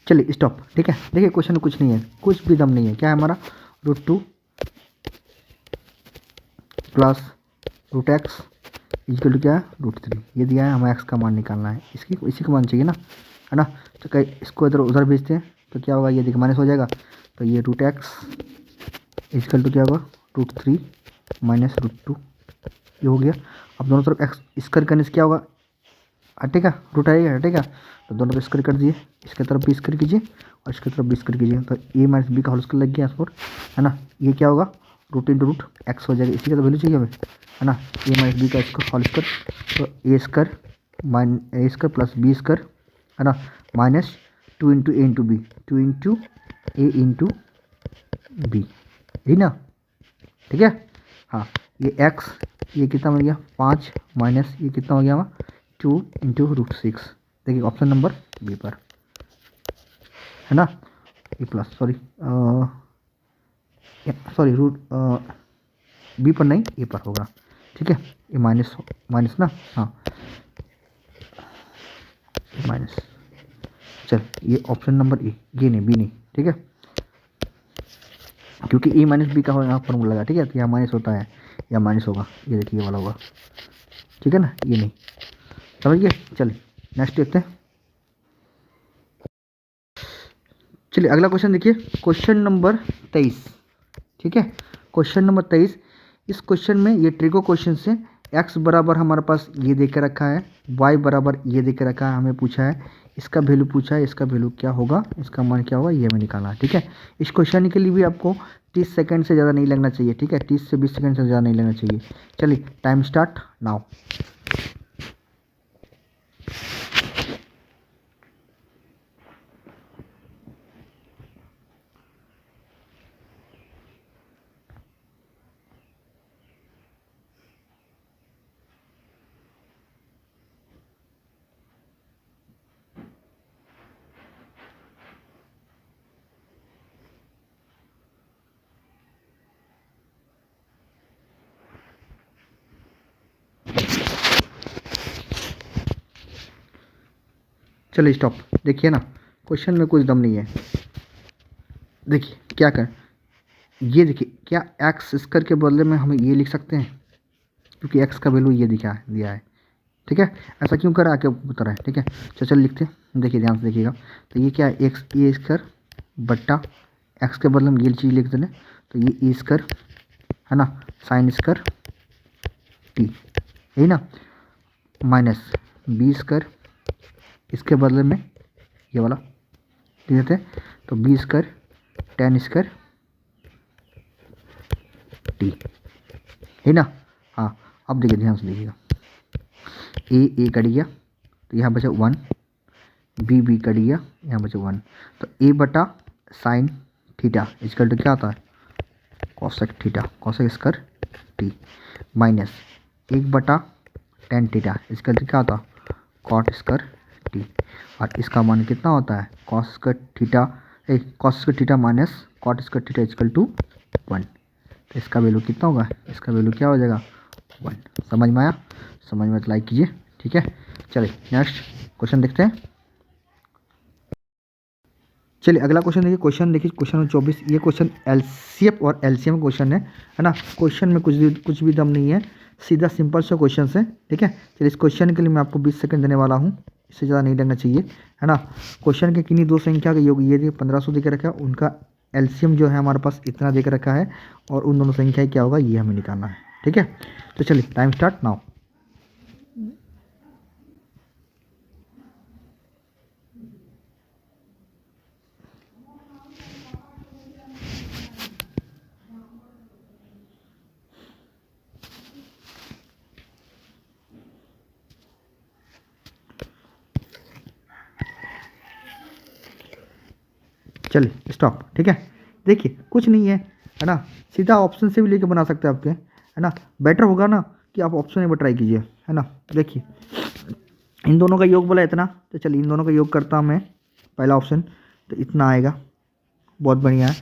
चलिए स्टॉप। ठीक है, देखिए क्वेश्चन में कुछ नहीं है, कुछ भी दम नहीं है। क्या है हमारा, √2 प्लस √x इक्वल टू क्या है, √3। ये दिया है, हमें x का मान निकालना है, इसी का मान चाहिए ना, है ना। तो कहीं इसको इधर उधर भेजते हैं तो क्या होगा, ये देखिए माइनस हो जाएगा। तो ये √x इक्वल टू क्या होगा, √3 माइनस √2, ये हो गया। अब दोनों तरफ x स्क्वायर करने से क्या होगा, हटेगा, रूट आएगा, हटेगा। तो दोनों को स्क्वायर कर दिए, इसके तरफ भी स्क्वायर कीजिए और इसकी तरफ भी स्क्वायर कीजिए। तो a माइनस बी का होल स्क्वायर लग गया यहाँ पर, है ना। ये क्या होगा, √x हो जाएगा, इसी का तो वैल्यू चाहिए हमें, है ना। a माइनस बी का इसका होल स्क्वायर, तो a square plus B square, है ना, minus 2 into A into B, 2 into A into B, यही ना। ठीक है, हाँ। ये x, ये कितना बन गया 5, माइनस ये कितना हो गया हमारा 2 इंटू √6। देखिए ऑप्शन नंबर बी पर, है ना। ये प्लस सॉरी रूट बी पर नहीं, ए पर होगा। ठीक है, ये माइनस ना, हाँ माइनस। चल ये ऑप्शन नंबर ए, ये नहीं, बी नहीं। ठीक है, क्योंकि ए माइनस बी का हो यहाँ फॉर्मूला लगा। ठीक है, तो यहाँ माइनस होता है, या माइनस होगा, ये देखिए ये वाला होगा। ठीक है ना, ये नहीं, समझिए। चलिए नेक्स्ट देखते हैं। चलिए अगला क्वेश्चन देखिए, क्वेश्चन नंबर 23। ठीक है, क्वेश्चन नंबर 23। इस क्वेश्चन में ये ट्रिको क्वेश्चन से x बराबर हमारे पास ये दे के रखा है, y बराबर ये दे के रखा है, हमें पूछा है इसका वैल्यू, पूछा है इसका वैल्यू क्या होगा, इसका मान क्या होगा, ये हमें निकालना है। ठीक है, इस क्वेश्चन के लिए भी आपको 30 सेकंड से ज़्यादा नहीं लगना चाहिए। ठीक है, 30 से 20 सेकंड से ज़्यादा नहीं लगना चाहिए। चलिए टाइम स्टार्ट नाउ। चलिए स्टॉप। देखिए ना, क्वेश्चन में कुछ दम नहीं है। देखिए क्या कर, ये देखिए, क्या एक्स स्क्वायर के बदले में हमें ये लिख सकते हैं, क्योंकि एक्स का वैल्यू ये दिया है। ठीक है, ऐसा क्यों करा, आके बता है। ठीक है, चल लिखते हैं। देखिए ध्यान से देखिएगा, तो ये क्या है, एक्स ए स्क्वायर बट्टा एक्स के बदले में ये चीज़ लिख दें, तो ये ए स्क्वायर, है ना, साइन स्क्वायर टी, यही ना, माइनस बी स्क्वायर, इसके बदले में ये वाला लिख देते हैं, तो B square ten square T, है ना। हाँ, अब देखिए ध्यान से देखिएगा, ए कट गया तो यहाँ बचा 1, बी कट गया यहाँ बचा 1, तो ए बटा साइन थीटा इक्वल टू क्या आता है, cosec theta, cosec square T, minus 1 बटा टेन थीटा इक्वल टू क्या आता, कॉट स्क्वायर टी। और इसका मान कितना होता है, cos square theta minus cot square theta equal to 1। तो इसका वैल्यू कितना होगा, इसका वैल्यू क्या हो जाएगा, 1। समझ में आया, समझ में तो लाइक कीजिए। ठीक है, चलिए नेक्स्ट क्वेश्चन देखते हैं। चलिए अगला क्वेश्चन देखिए, क्वेश्चन नंबर 24। ये क्वेश्चन एलसीएफ और एलसीएम क्वेश्चन है ना। क्वेश्चन में कुछ भी दम नहीं है, सीधा सिंपल सा क्वेश्चन है। ठीक है, चलिए इस क्वेश्चन के लिए मैं आपको 20 सेकंड देने वाला हूँ, इससे ज़्यादा नहीं लगना चाहिए, है ना। क्वेश्चन के किन्हीं दो संख्या का योग, ये 1500 दे के रखा है, उनका एलसीएम जो है हमारे पास इतना दे के रखा है, और उन दोनों संख्या क्या होगा ये हमें निकालना है। ठीक है, तो चलिए टाइम स्टार्ट नाउ। चलिए स्टॉप। ठीक है, देखिए कुछ नहीं है ना, सीधा ऑप्शन से भी लेके बना सकते हैं आपके, है ना। बेटर होगा ना कि आप ऑप्शन में ट्राई कीजिए, है ना। देखिए इन दोनों का योग बोला इतना, तो चलिए इन दोनों का योग करता हूँ मैं। पहला ऑप्शन तो इतना आएगा, बहुत बढ़िया है।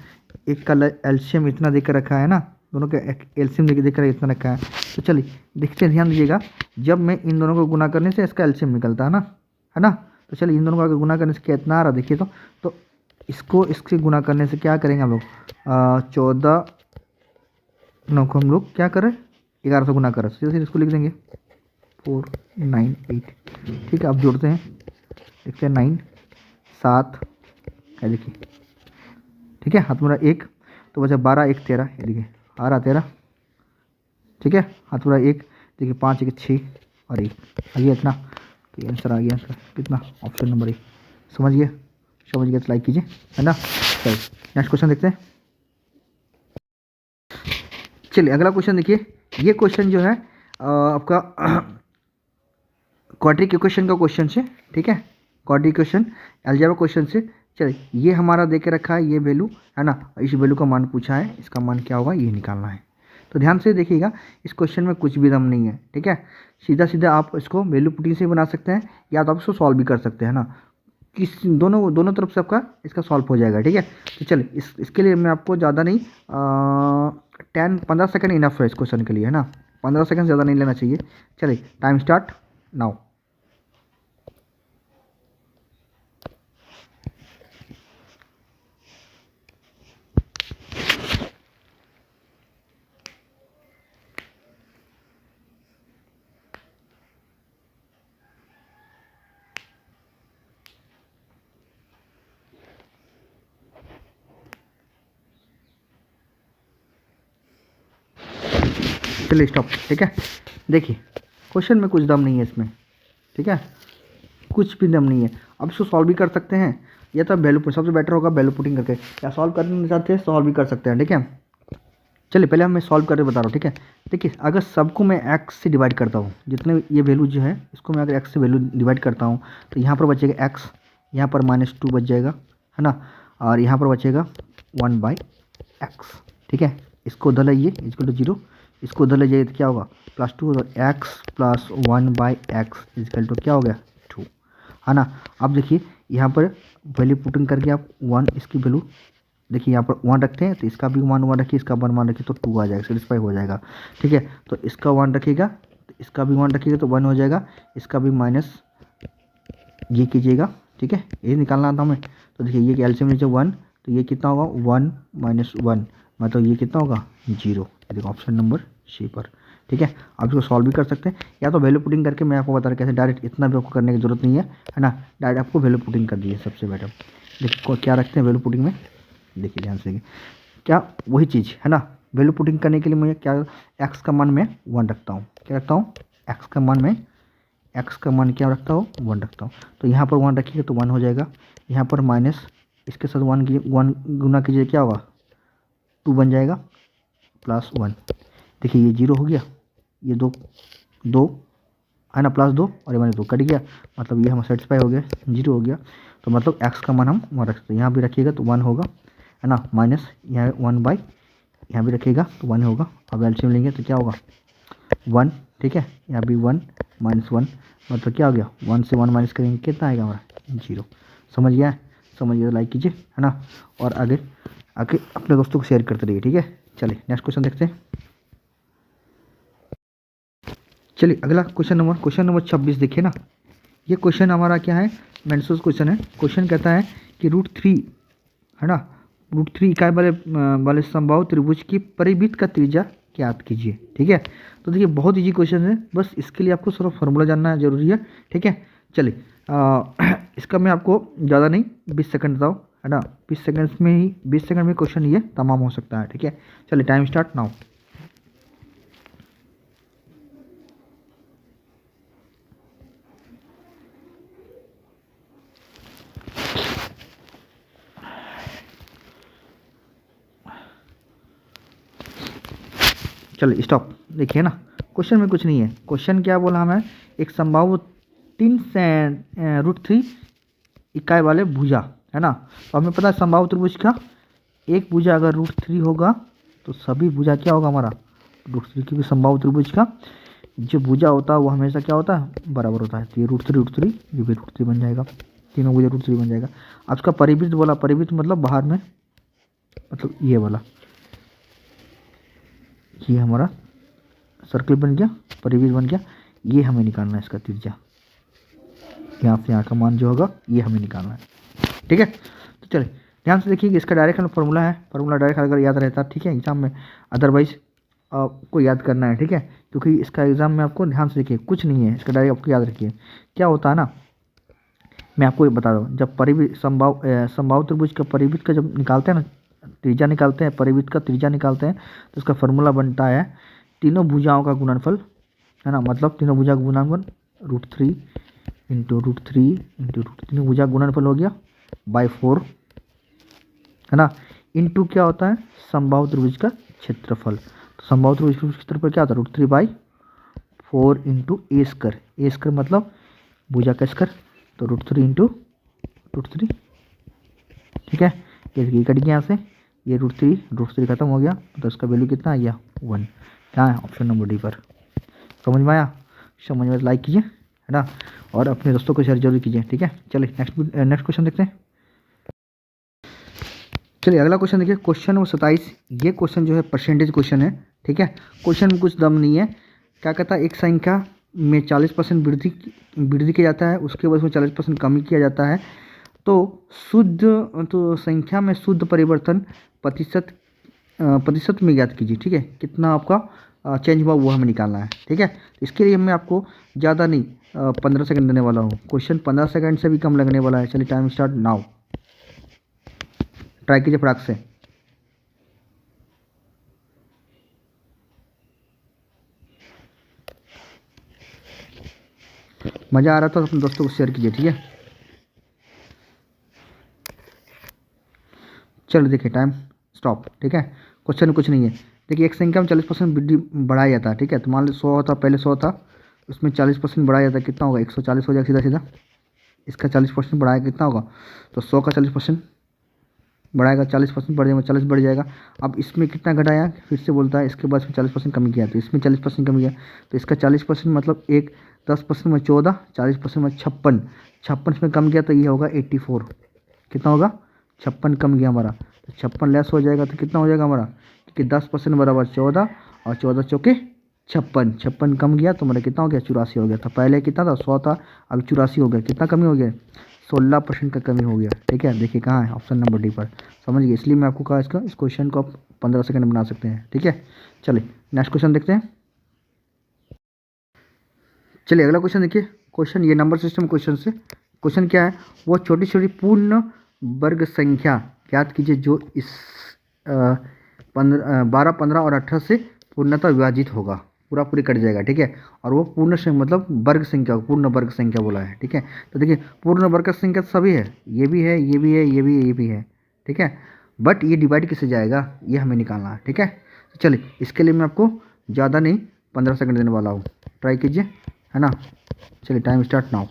एक का एल्शियम इतना देकर रखा है ना, दोनों का एल्शियम देकर इतना रखा है। तो चलिए देखते हैं, ध्यान दीजिएगा, जब मैं इन दोनों को गुना करने से इसका एल्शियम निकलता है ना, तो तो चलिए इन दोनों का अगर गुना करने से कितना आ रहा देखिए तो इसको इससे गुना करने से क्या करेंगे हम लोग 14 9 को हम लोग क्या करें 11 से गुना करें, सीधे इसको लिख देंगे 498। ठीक है, अब जोड़ते हैं, देखते हैं 9 7 है देखिए, ठीक है, हाथ मेरा 1 तो बचा 12 1 13, ये देखिए आ रहा 13, ठीक है, हाथ मेरा 1 देखिए 5 1 6 और 1 आ गया इतना, तो आंसर आ गया आंसर कितना, ऑप्शन नंबर 1। समझ गए तो लाइक कीजिए, है ना। चलिए नेक्स्ट क्वेश्चन देखते हैं। चलिए अगला क्वेश्चन देखिए, ये क्वेश्चन जो है आपका क्वाड्रिक इक्वेशन का क्वेश्चन है, ठीक है, क्वाड्रिक इक्वेशन अलजेब्रा क्वेश्चन से। चलिए ये हमारा दे के रखा है, ये वैल्यू है ना, इस वैल्यू का मान पूछा है, इसका मान क्या होगा ये निकालना है। तो ध्यान से देखिएगा, इस क्वेश्चन में कुछ भी दम नहीं है, ठीक है, सीधा सीधा आप इसको वैल्यू पुटिंग से बना सकते हैं या तो आप इसको सॉल्व भी कर सकते हैं ना, किस दोनों तरफ से आपका इसका सॉल्व हो जाएगा, ठीक है। तो चलिए इसके लिए मैं आपको ज़्यादा नहीं 15 सेकंड इनफ है इस क्वेश्चन के लिए, है ना, 15 सेकंड ज़्यादा नहीं लेना चाहिए। चलिए टाइम स्टार्ट नाउ। चलिए स्टॉप, ठीक है। देखिए क्वेश्चन में कुछ दम नहीं है इसमें, ठीक है, कुछ भी दम नहीं है। अब इसको सॉल्व भी कर सकते हैं या तो वैल्यू सबसे बेटर होगा वैल्यू पुटिंग करके, या सॉल्व करना चाहते हैं सॉल्व भी कर सकते हैं, ठीक है। चलिए पहले मैं सॉल्व करके बता रहा हूँ, ठीक है। देखिए अगर सबको मैं एक्स से डिवाइड करता हूँ, जितने ये वैल्यू जो है इसको मैं अगर एक्स से वैल्यू डिवाइड करता हूँ तो यहाँ पर बचेगा एक्स, यहाँ पर -2 बच जाएगा, है ना, और यहाँ पर बचेगा 1/x, ठीक है। इसको उधर लाइए इक्वल टू 0, इसको उधर ले जाइए तो क्या होगा +2, और x + 1/x इक्वल टू क्या हो गया 2, है ना। अब देखिए यहाँ पर वैल्यू पुटिंग करके आप 1 इसकी वैल्यू देखिए, यहाँ पर 1 रखते हैं तो इसका भी 1 रखिए, इसका 1 रखिए तो 2 आ जाएगा, सेटिस्फाई हो जाएगा, ठीक है। तो इसका 1 रखिएगा तो इसका भी 1 रखिएगा तो 1 हो जाएगा, इसका भी माइनस ये कीजिएगा, ठीक है, ये निकालना था हमें। तो देखिए ये एलसीएम लीजिए 1, तो ये कितना होगा 1 - 1 मतलब ये कितना होगा 0, देखो ऑप्शन नंबर सी पर, ठीक है। आप इसको सॉल्व भी कर सकते हैं या तो वैल्यू पुटिंग करके, मैं आपको बता रहा कैसे, डायरेक्ट इतना भी आपको करने की जरूरत नहीं है ना, डायरेक्ट आपको वैल्यू पुटिंग कर दीजिए सबसे बेटर। देखिए क्या रखते हैं वैल्यू पुटिंग में, देखिए ध्यान से क्या वही चीज़ है ना, वैल्यू पुटिंग करने के लिए मुझे क्या एक्स का मान मैं 1 रखता हूँ, क्या रखता हूँ एक्स का मान मैं क्या रखता हूँ 1 रखता हूँ। तो यहाँ पर 1 रखिएगा तो 1 हो जाएगा, यहाँ पर माइनस इसके साथ 1 गुना कीजिए क्या होगा 2 बन जाएगा, +1, देखिए ये 0 हो गया, ये 2 है ना, +2 और ये -2 कट गया, मतलब ये हम सेटिस्फाई हो गया 0 हो गया। तो मतलब x का मान हम 1 रख सकते हैं, यहाँ भी रखिएगा तो 1 होगा, है ना, माइनस यहाँ 1/, यहाँ भी रखिएगा तो 1 होगा। अब एलसीएम लेंगे तो क्या होगा 1, ठीक है, यहाँ भी 1 - 1 मतलब क्या हो गया 1 से 1 माइनस करेंगे कितना आएगा हमारा 0। समझ गया तो लाइक कीजिए, है ना, और आगे अपने दोस्तों को शेयर करते रहिए, ठीक है। चलिए नेक्स्ट क्वेश्चन देखते हैं। चलिए अगला क्वेश्चन नंबर 26 देखिए ना, ये क्वेश्चन हमारा क्या है मेंसस क्वेश्चन है। क्वेश्चन कहता है कि √3 है ना, √3 इकाई वाले समबाहु त्रिभुज की परिवृत्त का त्रिज्या ज्ञात कीजिए, ठीक है। तो देखिए बहुत इजी क्वेश्चन है, बस इसके लिए आपको सिर्फ फॉर्मूला जानना जरूरी है, ठीक है। चलिए इसका मैं आपको ज़्यादा नहीं 20 सेकंड बताऊँ, है ना, 20 सेकंड में क्वेश्चन ये तमाम हो सकता है, ठीक है। चलिए टाइम स्टार्ट नाउ। चलिए स्टॉप, देखिए ना क्वेश्चन में कुछ नहीं है, क्वेश्चन क्या बोला हमें, एक संभाव्य 3 से √3 इकाई वाले भुजा, है ना। तो हमें पता है संभाव्य त्रिभुज का एक भुजा अगर √3 होगा तो सभी भुजा क्या होगा हमारा √3, क्योंकि संभाव्य त्रिभुज का जो भुजा होता है वो हमेशा क्या होता है बराबर होता है। तो ये √3 ये भी √3 बन जाएगा, तीनों भुजा √3 बन जाएगा। आज का परिवृत्त बोला, परिवृत्त मतलब बाहर में, मतलब ये वाला, ये हमारा सर्कल बन गया, परिवृत्त बन गया, ये हमें निकालना है इसका त्रिज्या, यहाँ से यहाँ का मान जो होगा ये हमें निकालना है, ठीक है। तो चलिए ध्यान से देखिए कि इसका डायरेक्ट फार्मूला है, फार्मूला डायरेक्ट अगर याद रहता ठीक है एग्जाम में, अदरवाइज आपको याद करना है, ठीक है, क्योंकि इसका एग्जाम में आपको ध्यान से देखिए कुछ नहीं है, इसका डायरेक्ट आपको याद रखिए क्या होता है ना। मैं आपको ये बता दूँ, जब परिवृत्त समबाहु त्रिभुज का परिवृत्त का जब निकालते हैं ना, त्रिज्या निकालते हैं, परिवृत्त का त्रिज्या निकालते हैं, तो इसका फार्मूला बनता है तीनों भुजाओं का गुणनफल, है ना, मतलब तीनों भुजा का गुणनफल √3 इंटू √3 इंटू तीनों भुजा गुणनफल हो गया बाय 4, है ना, इंटू क्या होता है समबाहु त्रिभुज का क्षेत्रफल। तो समबाहु त्रिभुज का क्षेत्रफल क्या होता है √3/4 इंटू ए स्क्वायर मतलब भुजा का स्क्वायर, तो √3 इंटू √3, ठीक है। ये कट गया यहाँ से, ये √3 खत्म हो गया, तो इसका वैल्यू कितना आ गया 1। क्या है ऑप्शन नंबर डी पर। समझ में आया? समझ में लाइक कीजिए, है ना, और अपने दोस्तों को शेयर जरूर कीजिए, ठीक है। चलिए नेक्स्ट क्वेश्चन देखते हैं। चलिए अगला क्वेश्चन देखिए, क्वेश्चन नंबर 27। ये क्वेश्चन जो है परसेंटेज क्वेश्चन है, ठीक है। क्वेश्चन में कुछ दम नहीं है। क्या कहता है, एक संख्या में 40% वृद्धि किया जाता है, उसके बाद उसमें 40% कमी किया जाता है, तो संख्या में शुद्ध परिवर्तन प्रतिशत में ज्ञात कीजिए, ठीक है। कितना आपका चेंज हुआ वो हमें निकालना है, ठीक है। इसके लिए मैं आपको ज़्यादा नहीं 15 सेकंड देने वाला हूँ, क्वेश्चन 15 सेकंड से भी कम लगने वाला है। चलिए टाइम स्टार्ट नाउ, ट्राई कीजिए फटाक से। मज़ा आ रहा था तो अपने दोस्तों को शेयर कीजिए, ठीक है। चलो देखिए टाइम स्टॉप, ठीक है। क्वेश्चन में कुछ नहीं है। देखिए एक संख्या में 40% वृद्धि बढ़ाया जाता है, ठीक है। तो मान लो 100 था, पहले 100 था, उसमें 40% बढ़ाया जाता है, कितना होगा 140 हो जाएगा सीधा। इसका 40% बढ़ाया कितना होगा, तो 100 का 40% बढ़ाएगा, 40% बढ़ जाएगा, 40 बढ़ जाएगा। अब इसमें कितना घटाया, फिर से बोलता है, इसके बाद इसमें 40% कमी किया, तो इसमें 40% कमी किया, तो इसका 40% मतलब 10% में 14, 40% में 56, 56 में कम गया तो ये होगा 84। कितना होगा 56 कम गया हमारा, तो 56 लेस हो जाएगा तो कितना हो जाएगा हमारा, क्योंकि 10% बराबर 14 और 14 चौके 56, 56 कम गया तो हमारा कितना हो गया 84 हो गया था। पहले कितना था 100 था, अब 84 हो गया, कितना कमी हो गया 16% का कमी हो गया, ठीक है। देखिए कहाँ है ऑप्शन नंबर डी पर, समझ गए। इसलिए मैं आपको कहा इस क्वेश्चन को आप 15 सेकंड बना सकते हैं, ठीक है। चलिए नेक्स्ट क्वेश्चन देखते हैं। चलिए अगला क्वेश्चन देखिए, क्वेश्चन ये नंबर सिस्टम क्वेश्चन से, क्वेश्चन क्या है, वो छोटी छोटी पूर्ण वर्ग संख्या याद कीजिए जो इस 12, 15 और 18 से पूर्णतः विभाजित होगा, पूरा पूरी कट जाएगा, ठीक है। और वो पूर्ण संख्या मतलब वर्ग संख्या, पूर्ण वर्ग संख्या बोला है, ठीक है। तो देखिए पूर्ण वर्ग संख्या सभी है, ये भी है, ये भी है, ये भी है, ये भी है, ठीक है। बट ये डिवाइड किससे जाएगा ये हमें निकालना है, ठीक है। तो चलिए इसके लिए मैं आपको ज़्यादा नहीं 15 सेकंड देने वाला हूँ, ट्राई कीजिए, है ना। चलिए टाइम स्टार्ट नाउ।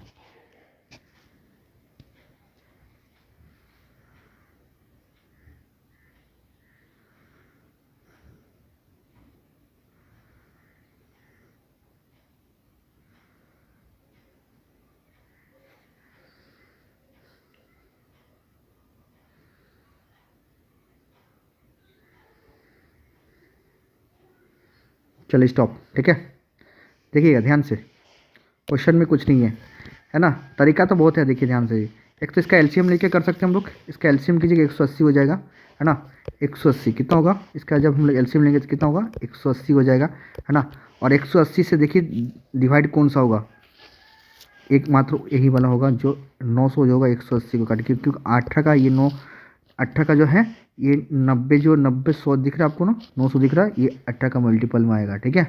चलिए स्टॉप, ठीक है। देखिएगा ध्यान से, क्वेश्चन में कुछ नहीं है ना। तरीका तो बहुत है, देखिए ध्यान से। एक तो इसका एलसीएम लेके कर सकते हैं हम लोग, इसका एलसीएम कीजिएगा 180 हो जाएगा, है ना। 180 कितना होगा इसका, जब हम लोग एलसीएम लेंगे तो कितना होगा 180 हो जाएगा, है ना। और 180 से देखिए डिवाइड कौन सा होगा, एक मात्र यही वाला होगा जो 900 जो होगा 180 को काट के, क्योंकि 18 का ये 18 का जो है ये 90, जो 90 100 दिख रहा है आपको ना, 900 दिख रहा है, ये 18 का मल्टीपल में आएगा, ठीक है।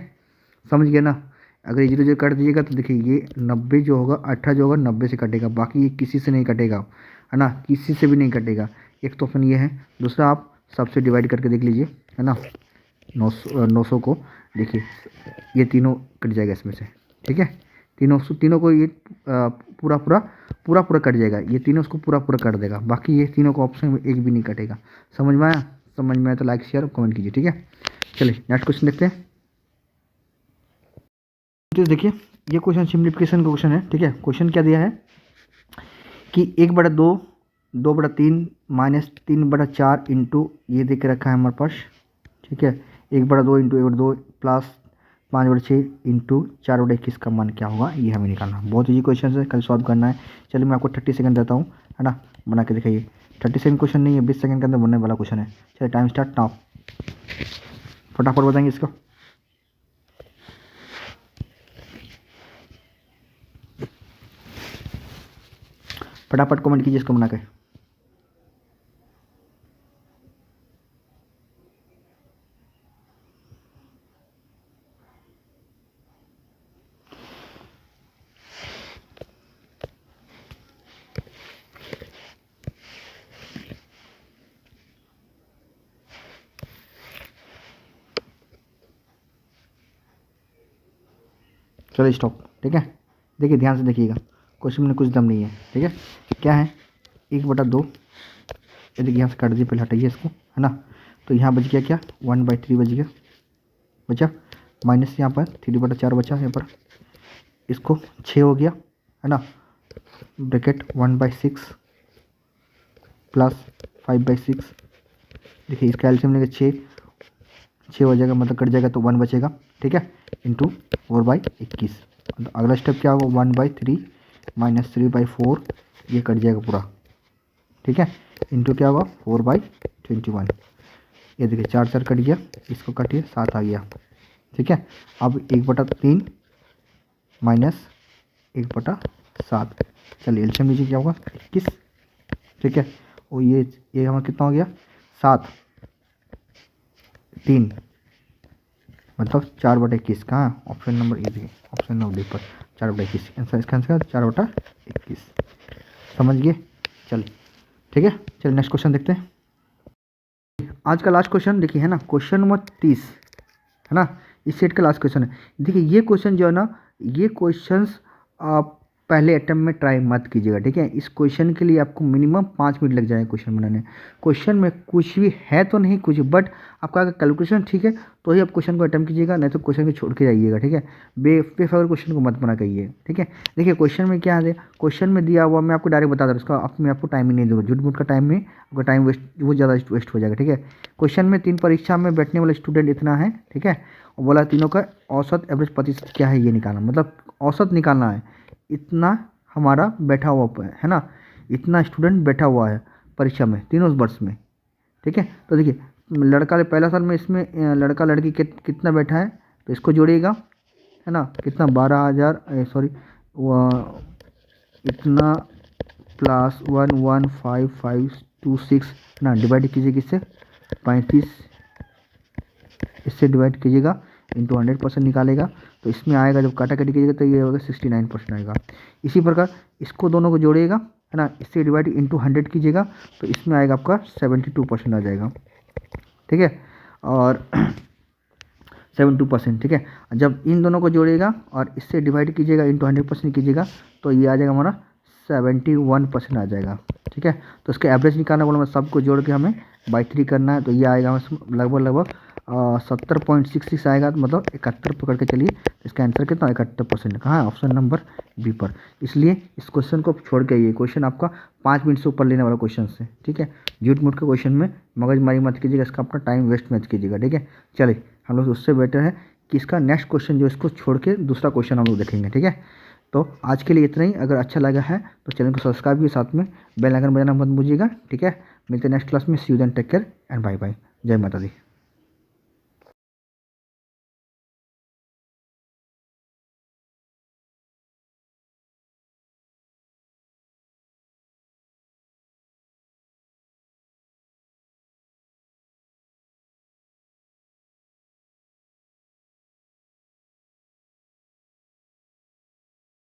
समझ गया ना। अगर ये 0 0 काट दीजिएगा तो देखिए ये 90 जो होगा 18 जो होगा 90 से कटेगा, बाकी ये किसी से नहीं कटेगा, है ना, किसी से भी नहीं कटेगा। एक तो ऑप्शन ये है, दूसरा आप सबसे डिवाइड करके देख लीजिए, है ना। 900 को देखिए ये तीनों कट जाएगा इसमें से, ठीक है। तीनों को ये पूरा कट जाएगा, ये तीनों उसको पूरा कर देगा, बाकी ये तीनों को ऑप्शन में एक भी नहीं कटेगा। समझ में आया? समझ में आया तो लाइक शेयर कमेंट कीजिए, ठीक है। चलिए नेक्स्ट क्वेश्चन देखते हैं। तो देखिए ये क्वेश्चन सिंप्लीफिकेशन का क्वेश्चन है, ठीक है। क्वेश्चन क्या दिया है कि 1/2, 2/3 माइनस 3/4 इंटू ये दे के रखा है हमारे पास, ठीक है। 1/2 इंटू 1/2 प्लस 5/6 इंटू 4/21 का मान क्या होगा, ये हमें निकालना। बहुत ईजी क्वेश्चन है, कल सॉल्व करना है। चलिए मैं आपको 30 सेकंड देता हूँ, है ना, बना के दिखाइए। 30 सेकंड क्वेश्चन नहीं है, 20 सेकंड के अंदर बनने वाला क्वेश्चन है। चलिए टाइम स्टार्ट नाउ, फटाफट बताएंगे इसको। फटाफट कमेंट कीजिए इसको बना के। चलो स्टॉप, ठीक है। देखिए ध्यान से देखिएगा, क्वेश्चन में कुछ दम नहीं है, ठीक है। क्या है, 1/2, ये देखिए यहाँ से काट दीजिए, पहले हटाइए इसको, है ना। तो यहाँ बच गया क्या, 1/3 बच गया, बचा माइनस यहाँ पर 3/4 बचा यहाँ पर, इसको 6 हो गया, है ना, ब्रैकेट 1/6 प्लस 5/6। देखिए इसका एलसीएम लेंगे 6 हो जाएगा, मतलब कट जाएगा तो 1 बचेगा, ठीक है, इंटू 4/21। अगला स्टेप क्या होगा, 1/3 माइनस 3/4, ये कट जाएगा पूरा, ठीक है, इंटू क्या होगा 4/21। ये देखिए 4 कट गया, इसको काटिए 7 आ गया, ठीक है। अब 1/3 माइनस 1/7, चलिए एलसीएम लीजिए क्या होगा 21, ठीक है। और ये हमारा कितना हो गया 7, 3 मतलब 4/21। कहाँ, ऑप्शन नंबर ए देखिए, ऑप्शन नंबर डी पर 4/21 आंसर, इसका आंसर 4/21। समझ गए, चल ठीक है। चलिए नेक्स्ट क्वेश्चन देखते हैं। आज का लास्ट क्वेश्चन देखिए, है ना, क्वेश्चन नंबर 30, है ना, इस सेट का लास्ट क्वेश्चन है। देखिए ये क्वेश्चन जो है ना, ये क्वेश्चंस आप पहले अटेम्प्ट में ट्राई मत कीजिएगा, ठीक है। इस क्वेश्चन के लिए आपको मिनिमम 5 मिनट लग जाएगा क्वेश्चन बनाने। क्वेश्चन में कुछ भी है तो नहीं कुछ, बट आपका अगर कैलकुलेशन ठीक है तो ही आप क्वेश्चन को अटेम्प्ट कीजिएगा, नहीं तो क्वेश्चन को छोड़ के जाइएगा, ठीक है। बेफिक्र क्वेश्चन को मत बना करिए, ठीक है। देखिए क्वेश्चन में क्या है, क्वेश्चन में दिया हुआ, मैं आपको डायरेक्ट बता दूँ, उसका मैं आपको टाइम ही नहीं दूँगा, झूठ मूठ का टाइम में आपका टाइम वेस्ट, बहुत ज़्यादा वेस्ट हो जाएगा, ठीक है। क्वेश्चन में 3 परीक्षा में बैठने वाले स्टूडेंट इतना है, ठीक है, और बोला तीनों का औसत एवरेज प्रतिशत क्या है, ये निकालना, मतलब औसत निकालना है। इतना हमारा बैठा हुआ है ना, इतना स्टूडेंट बैठा हुआ है परीक्षा में तीनों वर्ष में, ठीक है। तो देखिए लड़का पहला साल में इसमें लड़का लड़की कितना बैठा है, तो इसको जोड़िएगा, है ना, कितना 12,000 सॉरी इतना प्लस 11526 ना, डिवाइड कीजिए किससे 35, इससे डिवाइड कीजिएगा, इंटू 100% निकालेगा, तो इसमें आएगा, जब काटा काटी कीजिएगा तो ये होगा 69% आएगा। इसी प्रकार इसको दोनों को जोड़िएगा, है ना, इससे डिवाइड इंटू 100 कीजिएगा, तो इसमें आएगा आपका 72% आ जाएगा, ठीक है, और 72%, ठीक है। जब इन दोनों को जोड़िएगा और इससे डिवाइड कीजिएगा, इंटू 100% कीजिएगा, तो ये आ जाएगा हमारा 71% आ जाएगा, ठीक है। तो इसका एवरेज निकालना बोला, सबको जोड़ के हमें बाई 3 करना है, तो ये आएगा हमें लगभग 70.66 आएगा, तो मतलब 71 पकड़ के चलिए। इसका आंसर कितना 71% कहाँ है, ऑप्शन नंबर बी पर। इसलिए इस क्वेश्चन को छोड़ के, ये क्वेश्चन आपका 5 मिनट से ऊपर लेने वाला क्वेश्चन है, ठीक है। झूठ मूठ के क्वेश्चन में मगजमारी मत कीजिएगा, इसका अपना टाइम वेस्ट मत कीजिएगा, ठीक है। चलिए हम लोग उससे बेटर है कि इसका नेक्स्ट क्वेश्चन जो, इसको छोड़ के दूसरा क्वेश्चन हम लोग देखेंगे, ठीक है। तो आज के लिए इतना ही। अगर अच्छा लगा है तो चैनल को सब्सक्राइब भी, साथ में बेल आइकन बजाना मत भूलिएगा, ठीक है। मिलते हैं नेक्स्ट क्लास में। See you then, take care and bye bye. जय माता दी।